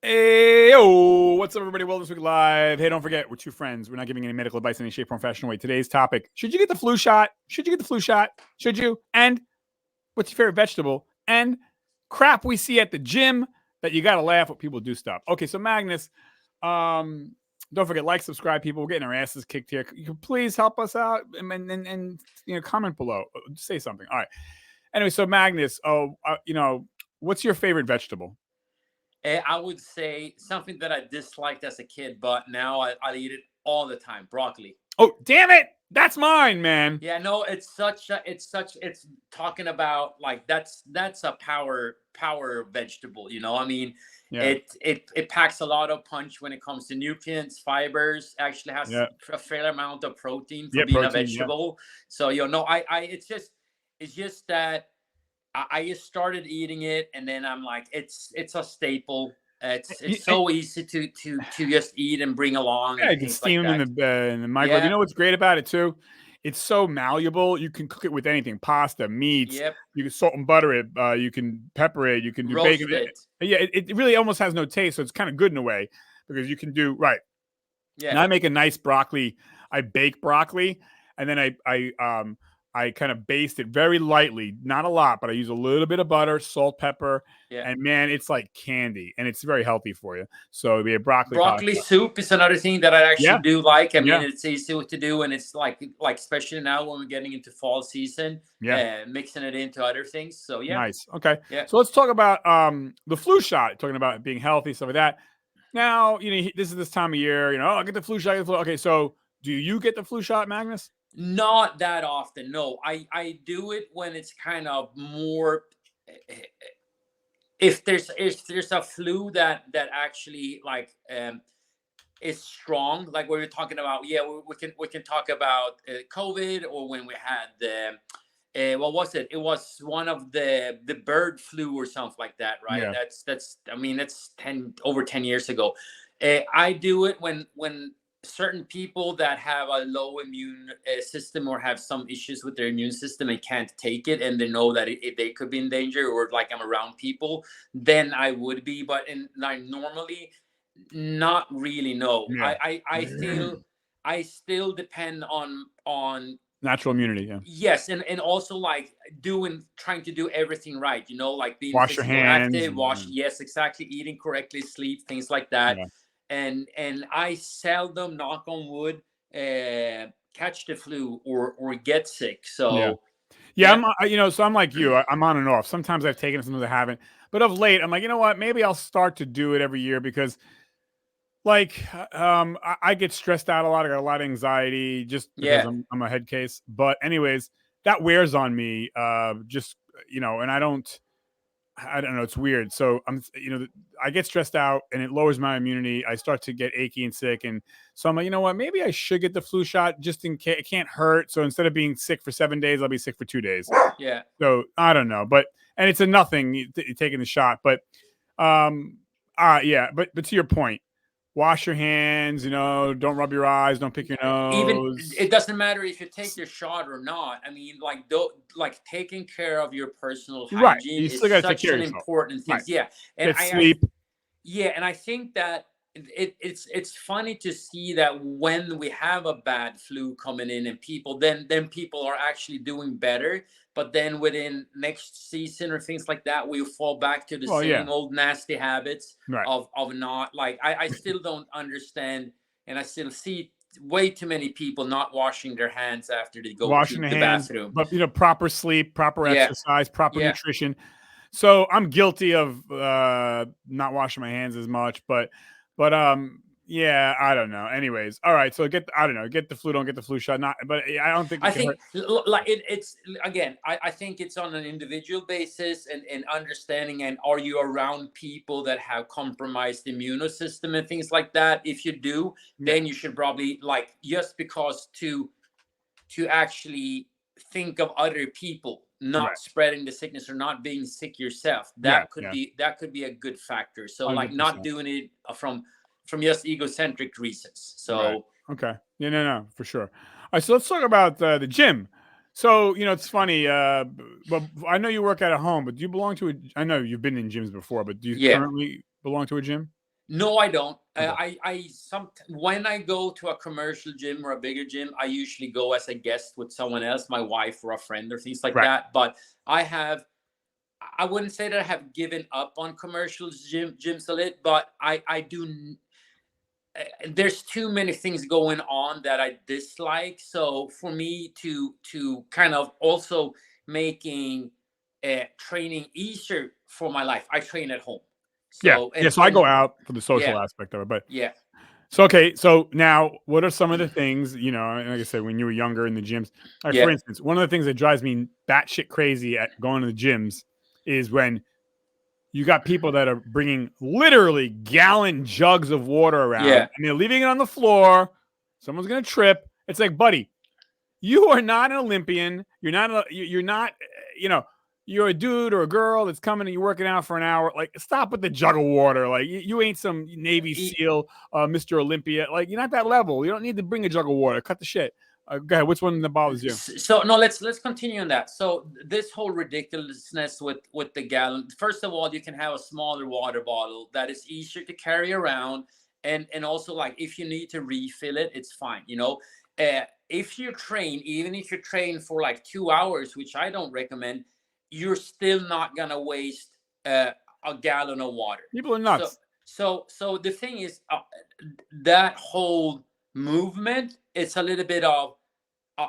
Hey, yo, what's up, everybody? Wellness Week Live. Hey, don't forget, we're two friends. We're not giving any medical advice in any shape, form, fashion, way. Today's topic: should you get the flu shot? Should you get the flu shot? Should you? And what's your favorite vegetable? And crap we see at the gym that you gotta laugh when people do stuff. Okay, so Magnus, don't forget, like, subscribe, people. We're getting our asses kicked here. You can please help us out and comment below. Say something. All right. Anyway, so Magnus, what's your favorite vegetable? I would say something that I disliked as a kid, but now I eat it all the time. Broccoli. Oh, damn it! That's mine, man. Yeah, no, it's talking about like that's a power vegetable. I mean, Yeah, it packs a lot of punch when it comes to nutrients, fibers. Actually has yeah, a fair amount of protein for yeah. being a Protein. Yeah. vegetable. So no, I it's just that I just started eating it, and then I'm like, it's a staple. It's so easy to just eat and bring along Yeah, and you can things like steam them that. in the microwave. You Yeah. know what's great about it too? It's so malleable. You can cook it with anything: pasta, meats. Yep. You can salt and butter it. You can pepper it. You can do bacon. Roast it. Yeah, it really almost has no taste, so it's kind of good in a way because you can do right. And Yeah. I make a nice broccoli. I bake broccoli, and then I kind of baste it very lightly, not a lot, but I use a little bit of butter, salt, pepper, Yeah. and man, it's like candy, and it's very healthy for you. So it'd be a broccoli Broccoli pasta. soup is another thing that I actually Yeah, do like. I mean, yeah, it's easy to do, and it's like especially now when we're getting into fall season, yeah. mixing it into other things. So yeah. Nice. Okay. Yeah. So let's talk about the flu shot. Talking about being healthy, stuff like that. Now, this is this time of year. Oh, get the flu shot. Get the flu. Okay, so do you get the flu shot, Magnus? Not that often. No, I do it when it's kind of more. If there's a flu that actually like is strong, like we were talking about. Yeah, we can talk about COVID, or when we had the what was it? It was one of the bird flu or something like that, right? Yeah. That's I mean that's over 10 years ago. I do it when certain people that have a low immune system, or have some issues with their immune system and can't take it, and they know that they could be in danger, or like I'm around people, then I would be. But like normally, not really. No, Yeah. I still depend on Natural immunity. Yeah. yes, and also like trying to do everything right, like being Wash your physical hands. active, wash, yes, exactly, eating correctly, sleep, things like that. Yeah. And I seldom, knock on wood, catch the flu or get sick. Yeah. So Yeah. yeah. So I'm like you. I'm on and off. Sometimes I've taken it, sometimes I haven't. But of late, I'm like, you know what? Maybe I'll start to do it every year because, like, I get stressed out a lot. I got a lot of anxiety just because Yeah. I'm a head case. But anyways, that wears on me. Just and I don't know. It's weird. So I get stressed out and it lowers my immunity. I start to get achy and sick. And so I'm like, you know what? Maybe I should get the flu shot just in case. It can't hurt. So instead of being sick for 7 days, I'll be sick for 2 days. Yeah. So I don't know. And it's a nothing taking the shot. Yeah. But to your point, wash your hands, don't rub your eyes, don't pick your Even nose. it doesn't matter if you take the shot or not. I mean, like taking care of your personal Right. hygiene You still is got to take such care of an yourself. important thing. Right. Yeah. And Get sleep. yeah, and I think that it's funny to see that when we have a bad flu coming in, and then people are actually doing better, but then within next season or things like that, we fall back to the Well, yeah. same old nasty habits Right. of not, like, I still don't understand, and I still see way too many people not washing their hands after they go Washing to the the hands, bathroom. but proper sleep, proper Yeah. exercise, proper Yeah. nutrition. So I'm guilty of not washing my hands as much, but yeah, I don't know. Anyways, all right. So I don't know, get the flu, don't get the flu shot. Not, but I don't think I it can think hurt. like it's again. I think it's on an individual basis, and understanding. And are you around people that have compromised immune system and things like that? If you do, Yeah, then you should probably, like, just because to actually think of other people right. not spreading the sickness or not being sick yourself. Yeah, That could yeah, be a good factor. So like not 100%. doing it from just egocentric reasons. Right. So Okay. Yeah, no, for sure. All right. So let's talk about the gym. So it's funny. But I know you work out at home, but do you belong to a? I know you've been in gyms before, but do you yeah. currently belong to a gym? No, I don't. Okay. When I go to a commercial gym or a bigger gym, I usually go as a guest with someone else, my wife or a friend or things like Right. that. But I wouldn't say that I have given up on commercial gyms a little, but I do. There's too many things going on that I dislike. So for me to kind of also making training easier for my life, I train at home. Yeah. So Yeah. So I go out for the social yeah, aspect of it, but yeah, so okay. So now, what are some of the things, you know? Like I said, when you were younger in the gyms, like for yeah, instance, one of the things that drives me batshit crazy at going to the gyms is when you got people that are bringing literally gallon jugs of water around yeah. and they're leaving it on the floor. Someone's gonna trip. It's like, buddy, you are not an Olympian. You're not. You're not. You know, you're a dude or a girl that's coming and you're working out for an hour. Like, stop with the jug of water. Like, you ain't some Navy SEAL, Mr. Olympia. Like, you're not that level. You don't need to bring a jug of water. Cut the shit. Go ahead. Which one that bothers you? So no, let's continue on that. So this whole ridiculousness with the gallon. First of all, you can have a smaller water bottle that is easier to carry around, and also like if you need to refill it, it's fine. If you train, even if you train for like 2 hours, which I don't recommend, you're still not gonna waste a gallon of water. People are So nuts. so the thing is, that whole movement, it's a little bit of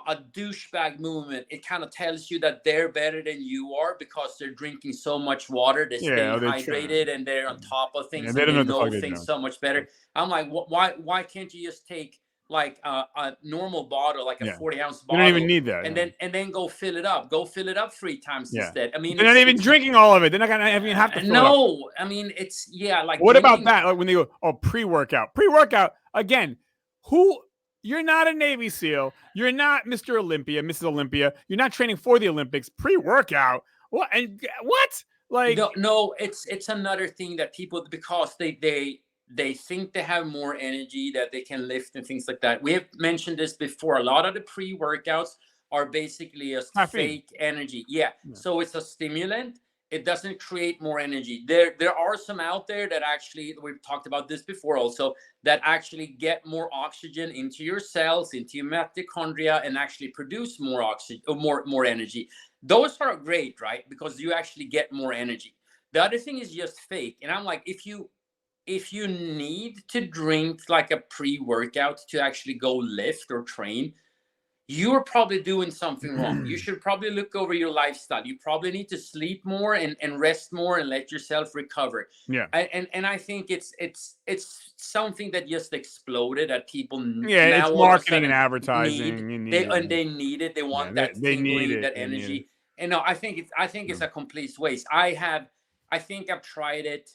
a douchebag movement. It kind of tells you that they're better than you are because they're drinking so much water, they're Yeah, staying they're trying. hydrated, and they're on top of Yeah, things, they and don't they know what the fuck know they're things doing. so much better. I'm like, why can't you just take like a normal bottle, like a Yeah, 40-ounce you don't even bottle, need that. and Yeah. then go fill it up? Go fill it up 3 times Yeah. instead. I mean, They're not even it's drinking all of it. They're not gonna even have to fill it up. no. I mean, it's like What about drinking. that? Like when they go, oh, pre-workout. Pre-workout, again, who you're not a Navy SEAL, you're not Mr. Olympia, Mrs. Olympia, you're not training for the Olympics. Pre-workout. What and what? Like, No, it's another thing that people, because they think they have more energy, that they can lift and things like that. We have mentioned this before. A lot of the pre-workouts are basically just caffeine. fake energy. Yeah. Yeah. So it's a stimulant. It doesn't create more energy. There are some out there that actually, we've talked about this before also, that actually get more oxygen into your cells, into your mitochondria, and actually produce more oxygen or more energy. Those are great, right? Because you actually get more energy. The other thing is just fake. And I'm like, if you need to drink like a pre-workout to actually go lift or train, you're probably doing something wrong. You should probably look over your lifestyle. You probably need to sleep more and rest more and let yourself recover. Yeah. And I think it's something that just exploded, that people Yeah, now it's all of a marketing and sudden advertising. need. You need They it. and they need it. They Yeah, want that they need tingling, it. that They need it. energy. And no, I think it's a complete waste. I think I've tried it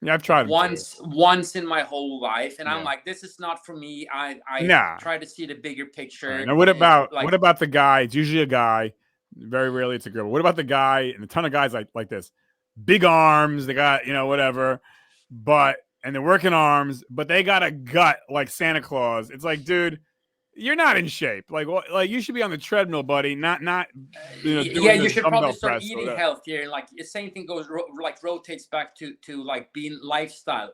Yeah, I've tried them too. once in my whole life, and I'm Yeah. like, this is not for me. I Nah. try to see the bigger All right. picture. Now, what Like, about the guy? It's usually a guy. Very rarely it's a girl. What about the guy and a ton of guys like this? Big arms. They got whatever, but and they're working arms, but they got a gut like Santa Claus. It's like, dude, you're not in shape. Like you should be on the treadmill, buddy. Not yeah, doing you the should probably dumbbell start press. eating healthier. And like the same thing goes like rotates back to like being lifestyle.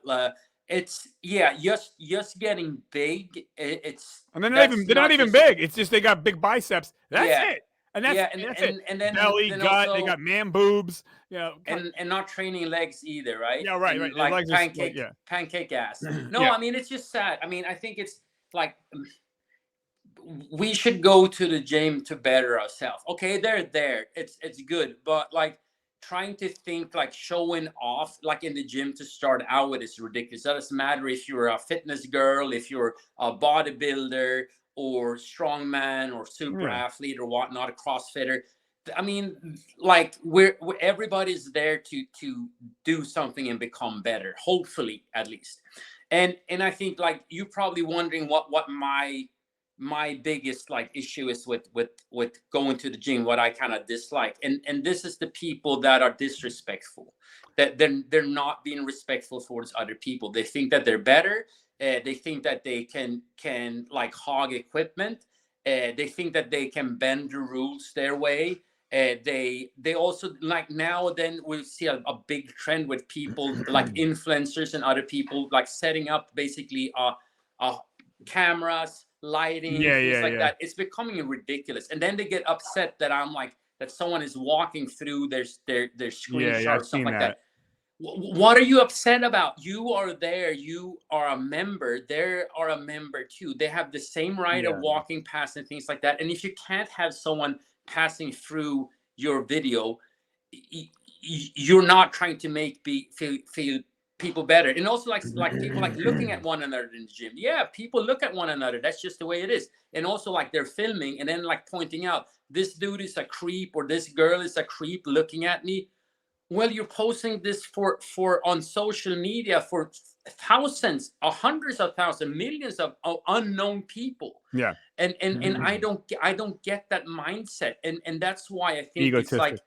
It's just getting big. It's And they're not that's even they're not not even just big. It's just they got big biceps. That's yeah. it. And Yeah, that's it. and then Belly, then gut. They also, got man boobs. You know. and not training legs either, right? Yeah, right, And right. Their like legs are like, yeah, pancake ass. No, yeah. I mean, it's just sad. I mean, I think it's like, we should go to the gym to better ourselves. Okay, they're there. It's good, but like trying to think like showing off like in the gym to start out with is ridiculous. It doesn't matter if you're a fitness girl, if you're a bodybuilder or strongman or super Yeah. athlete or whatnot, a CrossFitter. I mean, like we're everybody's there to do something and become better, hopefully at least. And I think like you're probably wondering what my biggest like issue is with going to the gym, what I kind of dislike. And this is the people that are disrespectful, that they're not being respectful towards other people. They think that they're better. They think that they can like hog equipment. They think that they can bend the rules their way. They also like now then we see a big trend with people like influencers and other people like setting up basically cameras, lighting, Yeah, things yeah, like yeah. that. It's becoming ridiculous, and then they get upset that I'm like that someone is walking through their Yeah, yeah, screenshot or I've stuff seen like that. that. What are you upset about? You are there. You are a member. They are a member too. They have the same right of Yeah. walking past and things like that. And if you can't have someone passing through your video, you're not trying to make feel people better. And also like people like looking at one another in the gym. Yeah, people look at one another. That's just the way it is. And also like they're filming and then like pointing out this dude is a creep or this girl is a creep looking at me. Well, you're posting this for on social media for thousands, hundreds of thousands, millions of unknown people. Yeah. And I don't get that mindset, and that's why I think it's Egotistic. like,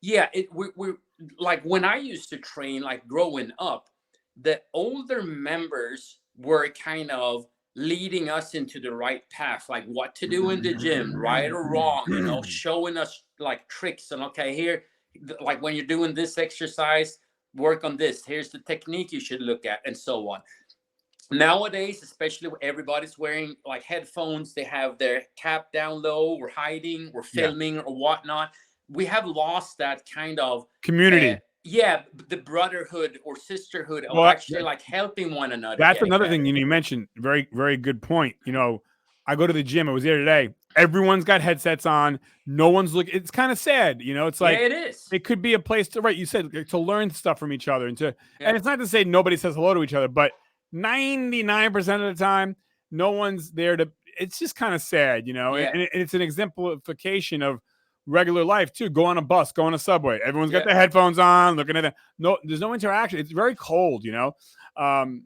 yeah, we're like when I used to train, like growing up, the older members were kind of leading us into the right path, like what to do in the gym, right or wrong, showing us like tricks and okay, here, like when you're doing this exercise, work on this. Here's the technique you should look at, and so on. Nowadays, especially when everybody's wearing like headphones, they have their cap down low or hiding or Yeah. filming or whatnot. We have lost that kind of Community. the brotherhood or sisterhood of Well, actually like helping one another that's get another better. thing you mentioned. Very, very good point. I go to the gym. I was there today. Everyone's got headsets on. No one's looking. It's kind of sad. It's like it is. it could be a place to, right? You said to learn stuff from each other Yeah. and it's not to say nobody says hello to each other, but 99% of the time, no one's there to. It's just kind of sad, Yeah. and it's an exemplification of regular life too. Go on a bus, go on a subway. Everyone's got Yeah. their headphones on, looking at them. No, there's no interaction. It's very cold, And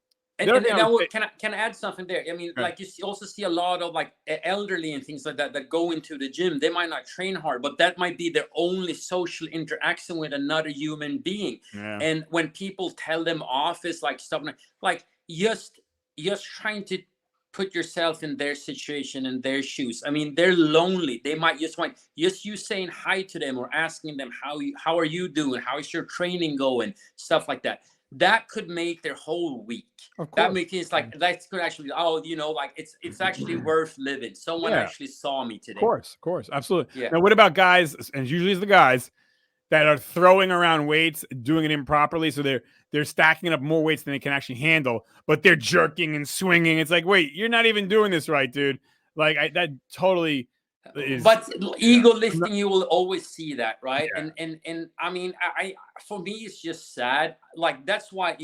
now can I add something there? I mean, Right. like you also see a lot of like elderly and things like that that go into the gym. They might not train hard, but that might be their only social interaction with another human being. Yeah. And when people tell them off, it's like stuff like just trying to put yourself in their situation and their shoes. I mean, they're lonely. They might just want just you saying hi to them or asking them how are you doing? How is your training going? Stuff like that. That could make their whole week. Of course. That makes it like that could actually like it's actually worth living. Someone actually saw me today. Of course, absolutely. Yeah. Now, what about guys? And usually it's the guys that are throwing around weights, doing it improperly, so they're stacking up more weights than they can actually handle, but they're jerking and swinging. It's like, wait, you're not even doing this right, dude. Like that totally. But ego lifting, you will always see that, right? Yeah. And I mean, I for me, it's just sad. Like that's why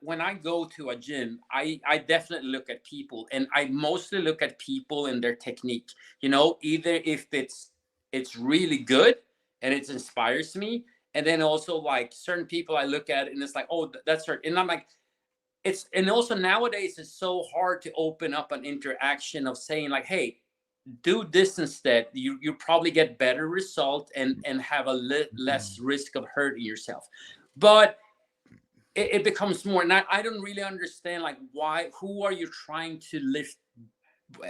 when I go to a gym, I definitely look at people, and I mostly look at people and their technique. Either if it's really good and it inspires me, and then also like certain people I look at and it's like, oh, that's her, and I'm like. And also nowadays it's so hard to open up an interaction of saying like, hey, do this instead. You probably get better result and have a less risk of hurting yourself. But it becomes more, and I don't really understand like who are you trying to lift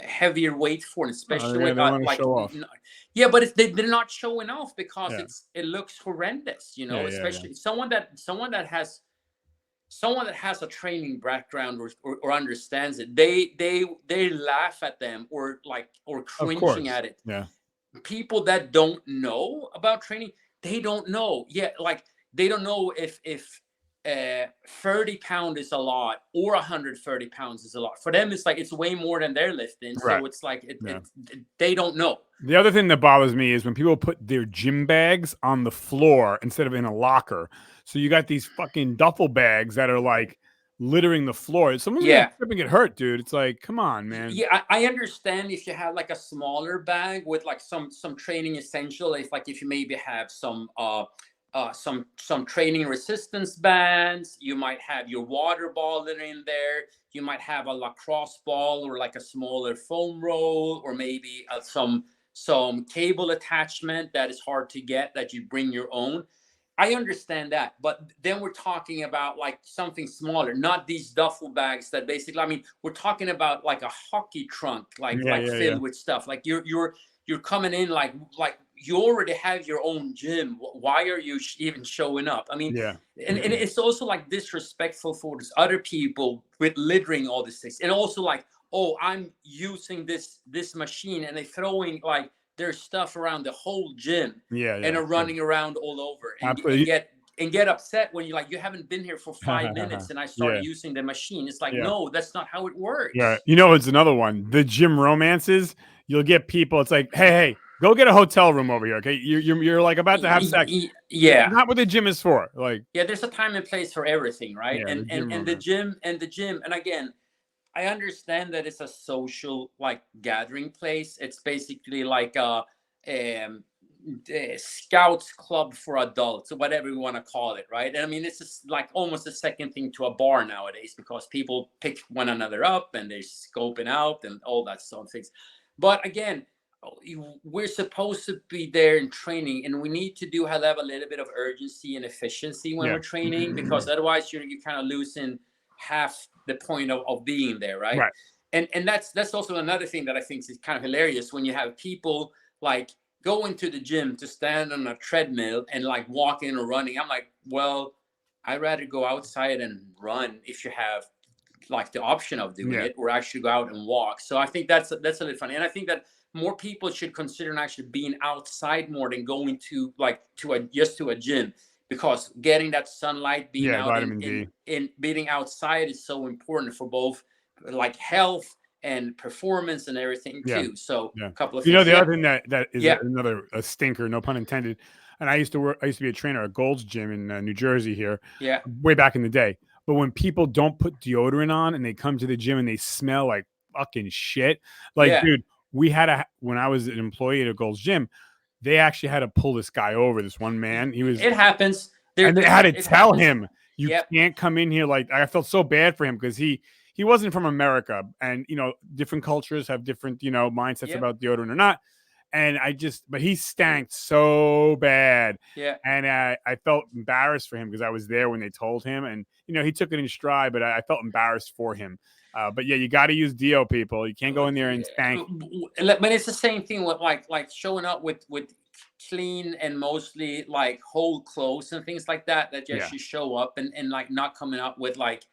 heavier weight for, and especially they want to show off. Yeah, but they're not showing off because it looks horrendous, especially someone that has a training background or understands it, they laugh at them or cringing at it. Yeah. People that don't know about training, they don't know. Yeah, like they don't know if 30 pounds is a lot or 130 pounds is a lot. For them, it's like it's way more than they're lifting. Right. So it's like they don't know. The other thing that bothers me is when people put their gym bags on the floor instead of in a locker. So you got these fucking duffel bags that are like littering the floor. Someone's gonna trip and get hurt, dude. It's like, come on, man. Yeah, I understand if you have like a smaller bag with like some training essential. If you maybe have some training resistance bands, you might have your water bottle in there. You might have a lacrosse ball or like a smaller foam roll, or maybe some cable attachment that is hard to get that you bring your own. I understand that, but then we're talking about like something smaller, not these duffel bags that basically, I mean, we're talking about like a hockey trunk, filled with stuff. Like you're coming in like you already have your own gym. Why are you even showing up? I mean, Yeah. and it's also like disrespectful for these other people with littering all these things, and also like, oh, I'm using this machine, and they're throwing like their stuff around the whole gym, Yeah. and Yeah. are running around all over, Absolutely. and get upset when you like, you haven't been here for 5 minutes and I started Yeah. using the machine. It's like, Yeah. no, that's not how it Yeah. works. You know, it's another one. The gym romances. You'll get people. It's like, hey, go get a hotel room over here. Okay, you're like about to have sex. Yeah. Not what the gym is for. Like, Yeah, there's a time and place for everything, right? yeah, the gym And the romance. gym, and again, I understand that it's a social like gathering place. It's basically like a scouts club for adults, or whatever you want to call it, right? And I mean, it's just like almost the second thing to a bar nowadays, because people pick one another up and they're scoping out and all that sort of things. But again, we're supposed to be there in training, and we need to have a little bit of urgency and efficiency when Yeah. we're training, because otherwise you're kind of losing half the point of being there, right? Right. And that's also another thing that I think is kind of hilarious, when you have people like go into the gym to stand on a treadmill and like walk in or running. I'm like, well, I'd rather go outside and run if you have like the option of doing Yeah. it, or actually go out and walk. So I think that's a little funny, and I think that more people should consider actually being outside more than going to like to a gym, because getting that sunlight, being Yeah. out Vitamin D. in being outside is so important for both like health and performance and everything Yeah. too. So Yeah. a couple of You know, things. the Yeah. other thing that is Yeah. another a stinker, no pun intended. And I used to be a trainer at Gold's Gym in New Jersey here, Yeah. way back in the day. But when people don't put deodorant on and they come to the gym and they smell like fucking shit, like, Yeah. dude, when I was an employee at a Gold's Gym, they actually had to pull this guy over. This one man, he was, It happens. and they had to It tell happens. him, you Yep. can't come in here. Like, I felt so bad for him because he wasn't from America, and you know, different cultures have different, you know, mindsets Yep. about deodorant or not. And but he stank so bad. Yeah. And I felt embarrassed for him because I was there when they told him, and you know, he took it in stride, but I felt embarrassed for him. But yeah, you got to use deo, people. You can't go in there and stank. But it's the same thing with like showing up with clean and mostly like whole clothes and things like that you Yeah. actually show up, and like not coming up with like,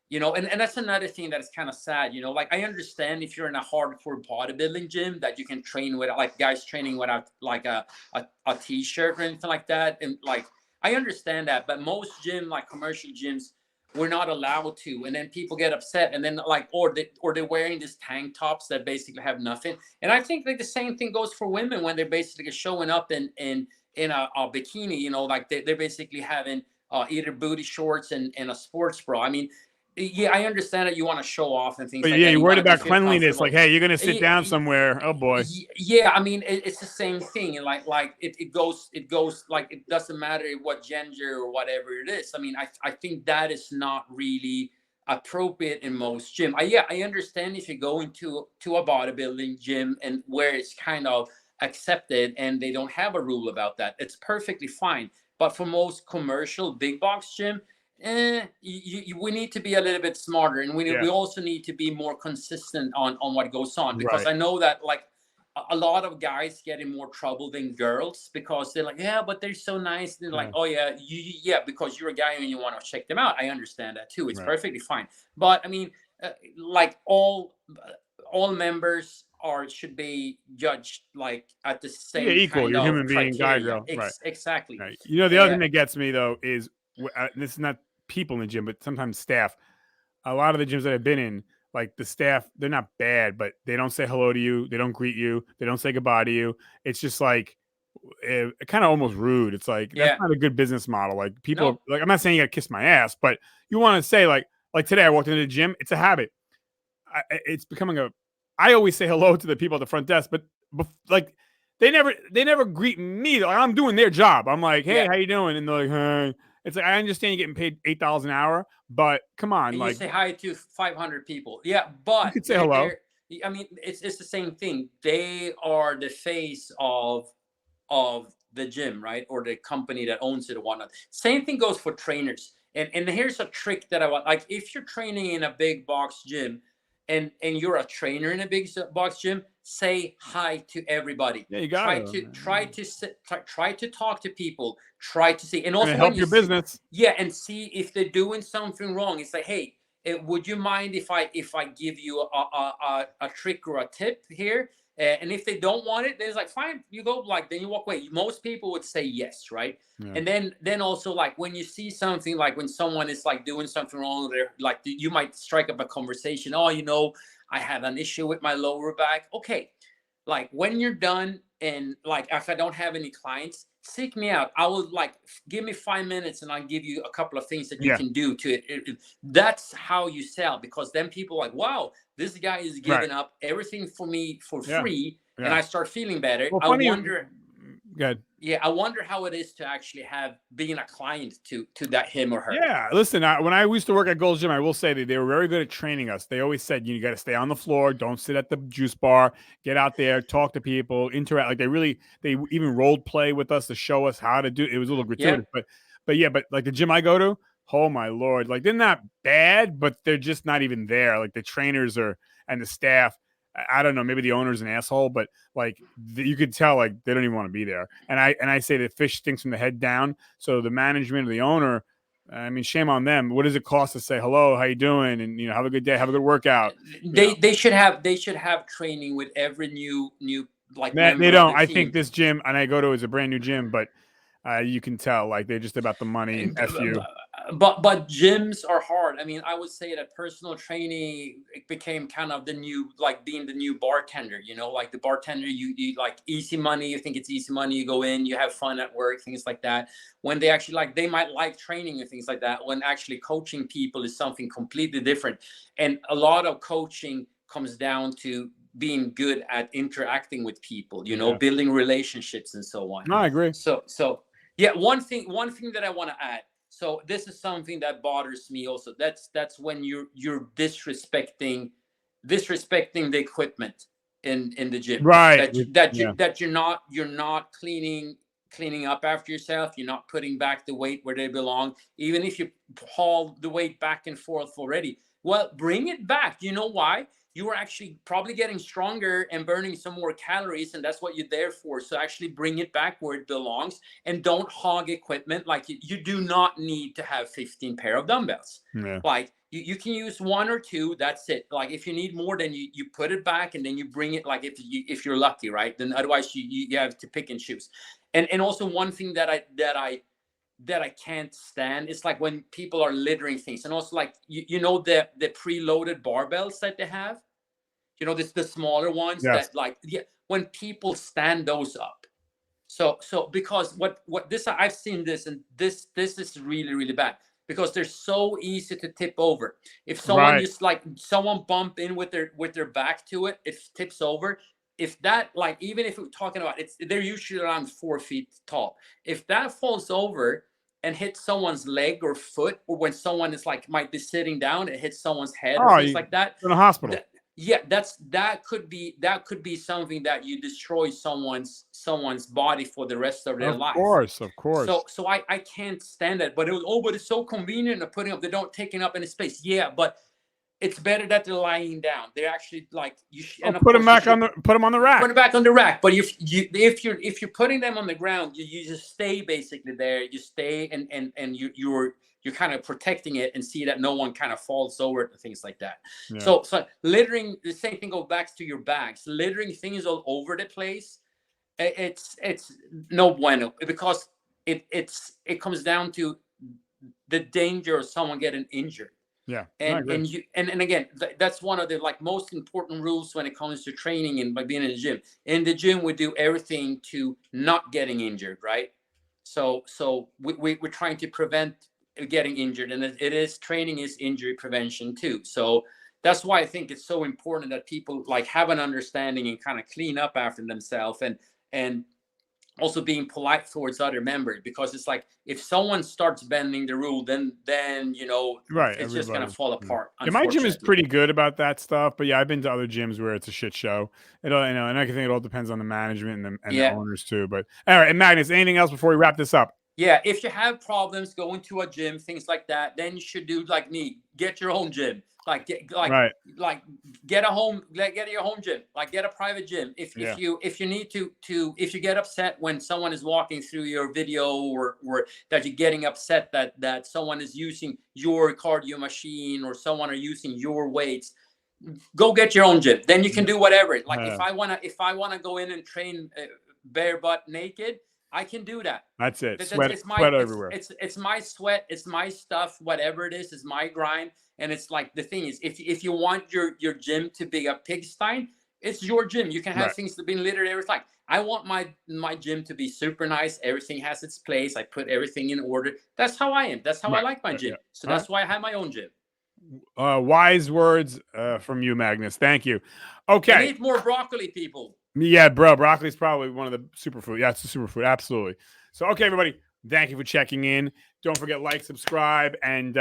you know, and that's another thing that is kind of sad, you know. Like, I understand if you're in a hardcore bodybuilding gym that you can train with like guys training without like a t-shirt or anything like that, and like I understand that, but most gym, like commercial gyms, we're not allowed to, and then people get upset, and then like, or they're wearing these tank tops that basically have nothing. And I think like the same thing goes for women when they're basically showing up in a bikini, you know, like they're basically having either booty shorts and a sports bra. I mean, yeah, I understand that you want to show off and things But like yeah, that. you're You worried want to about feel cleanliness. Like, comfortable. hey, you're gonna sit down somewhere. Oh boy. Yeah, I mean, it's the same thing. And like it goes like, it doesn't matter what gender or whatever it is. I mean, I think that is not really appropriate in most gym. I understand if you go into a bodybuilding gym and where it's kind of accepted and they don't have a rule about that, it's perfectly fine. But for most commercial big box gym, we need to be a little bit smarter, and we Yeah. also need to be more consistent on what goes on, because Right. I know that like a lot of guys get in more trouble than girls, because they're like, yeah, but they're so nice, and they're like, Yeah. oh yeah, yeah, because you're a guy and you want to check them out. I understand that too. It's Right. perfectly fine. But I mean, like all members should be judged like at the Yeah, same equal. kind You're a of human being, guy, criteria. girl. Right. Exactly. Right. You know, the other Uh, thing that gets me though is this is not people in the gym, but sometimes staff. A lot of the gyms that I've been in, like the staff, they're not bad, but they don't say hello to you. They don't greet you. They don't say goodbye to you. It's just like kind of almost rude. It's like that's yeah. not a good business model. Like people, No. like I'm not saying you got to kiss my ass, but you want to say like today I walked into the gym. It's a habit. It's becoming a. I always say hello to the people at the front desk, but like they never greet me. Like I'm doing their job. I'm like, hey, Yeah. how you doing? And they're like, hey. It's like I understand you're getting paid $8 an hour, but come on, And you like say hi to 500 people. Yeah, you but could say hello. I mean, it's the same thing. They are the face of the gym, right? Or the company that owns it or whatnot. Same thing goes for trainers. And here's a trick that I want. Like, if you're training in a big box gym, and you're a trainer in a big box gym, say hi to everybody. Yeah, you got Try to talk to people. Try to see, and and also help when you your see, business. yeah, and see if they're doing something wrong. It's like, hey, would you mind if I give you a trick or a tip here? And if they don't want it, then it's like, fine, you go, like, then you walk away. Most people would say yes, right? Yeah. And then also, like, when you see something, like when someone is like doing something wrong, they're like, you might strike up a conversation. Oh, I have an issue with my lower back. Okay, like, when you're done, and like, if I don't have any clients, seek me out. I will, like, give me 5 minutes and I'll give you a couple of things that you Yeah. can do to it. That's how you sell, because then people are like, wow, this guy is giving up everything for me for free. And I start feeling better. Well, I wonder. Good. Yeah, I wonder how it is to actually have being a client to that him or her. Yeah, listen, when I used to work at Gold's Gym, I will say that they were very good at training us. They always said, you got to stay on the floor, don't sit at the juice bar, get out there, talk to people, interact. Like, they even role play with us to show us how to do it. It was a little gratuitous, but like the gym I go to, oh my Lord, like, they're not bad, but they're just not even there. Like, the trainers and the staff, I don't know, maybe the owner's an asshole, but like, you could tell, like, they don't even want to be there. And I say the fish stinks from the head down. So the management or the owner, I mean, shame on them. What does it cost to say hello, how you doing, and have a good day, have a good workout? They should have training with every new like member. They don't. Of the I team. think this gym, and I go to, is a brand new gym, but you can tell, like, they're just about the money. F you. But gyms are hard. I mean, I would say that personal training, it became kind of the new, like, being the new bartender. Like, the bartender, you like easy money. You think it's easy money. You go in, you have fun at work, things like that. When they actually, like, they might like training and things like that. When actually coaching people is something completely different. And a lot of coaching comes down to being good at interacting with people. Building relationships and so on. No, I agree. So yeah, one thing that I want to add. So this is something that bothers me also. That's when you're disrespecting the equipment in the gym. Right. That you're not cleaning up after yourself. You're not putting back the weight where they belong. Even if you haul the weight back and forth already, well, bring it back. You know why? You are actually probably getting stronger and burning some more calories, and that's what you're there for. So actually bring it back where it belongs, and don't hog equipment. Like, you do not need to have 15 pair of dumbbells. Yeah. Like, you can use 1 or 2. That's it. Like, if you need more, then you put it back, and then you bring it, like, if you're lucky, right? Then otherwise you have to pick and choose. And also, one thing that I can't stand is, like, when people are littering things. And also, like, the preloaded barbells that they have, the smaller ones. Yes. That, like, when people stand those up. So because what this, I've seen this, and this is really, really bad, because they're so easy to tip over. If someone just, like, someone bump in with their back to it, it tips over. If that, like, even if we're talking about, they're usually around 4 feet tall. If that falls over and hits someone's leg or foot, or when someone is, like, might be sitting down, it hits someone's head or things like that. In the hospital. That could be something that you destroy someone's body for the rest of their life. Of course. So I can't stand that. But but it's so convenient of putting up. They don't taking up any space. Yeah, but it's better that they're lying down. They're actually, like, put them back on the rack. Put them back on the rack. But if you're putting them on the ground, you just stay basically there. You stay, and you're kind of protecting it, and see that no one kind of falls over it and things like that. Yeah. So littering, the same thing goes back to your bags. Littering things all over the place, it's no bueno, because it comes down to the danger of someone getting injured. Yeah. And again, that's one of the, like, most important rules when it comes to training and by being in the gym. In the gym, we do everything to not getting injured, right? So we're trying to prevent getting injured, and training is injury prevention too. So that's why I think it's so important that people, like, have an understanding and kind of clean up after themselves, and also being polite towards other members, because it's like, if someone starts bending the rule, then it's just gonna fall apart. Yeah, my gym is pretty good about that stuff, but I've been to other gyms where it's a shit show. And I think it all depends on the management and the owners too. But all right, and Magnus, anything else before we wrap this up? Yeah, if you have problems going to a gym, things like that, then you should do like me. Get your own gym. like Right. get a home, get your home gym, like get a private gym. If you need to if you get upset when someone is walking through your video, or that you're getting upset that someone is using your cardio machine, or someone are using your weights, go get your own gym. Then you can do whatever. Like if I wanna go in and train bare butt naked, I can do that. That's it. Sweat everywhere. It's my sweat. It's my stuff. Whatever it is my grind. And it's like, the thing is, if you want your gym to be a pigsty, it's your gym. You can have things to be littered, everything. I want my gym to be super nice. Everything has its place. I put everything in order. That's how I am. That's how I like my gym. So that's why I have my own gym. Wise words from you, Magnus. Thank you. Okay. And eat more broccoli, people. Yeah, bro. Broccoli is probably one of the superfood. Yeah, it's a superfood. Absolutely. So, okay, everybody. Thank you for checking in. Don't forget, like, subscribe, and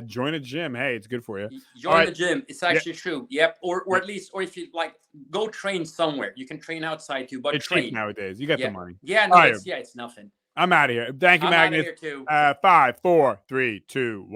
join a gym. Hey, it's good for you. Join the gym. It's actually true. Yep. Or at least, or if you like, go train somewhere. You can train outside too, but it's train cheap nowadays. You got the money. Yeah, no, it's nothing. I'm out of here. Thank you, Magnus. I'm out of here too. 5, 4, 3, 2, 1.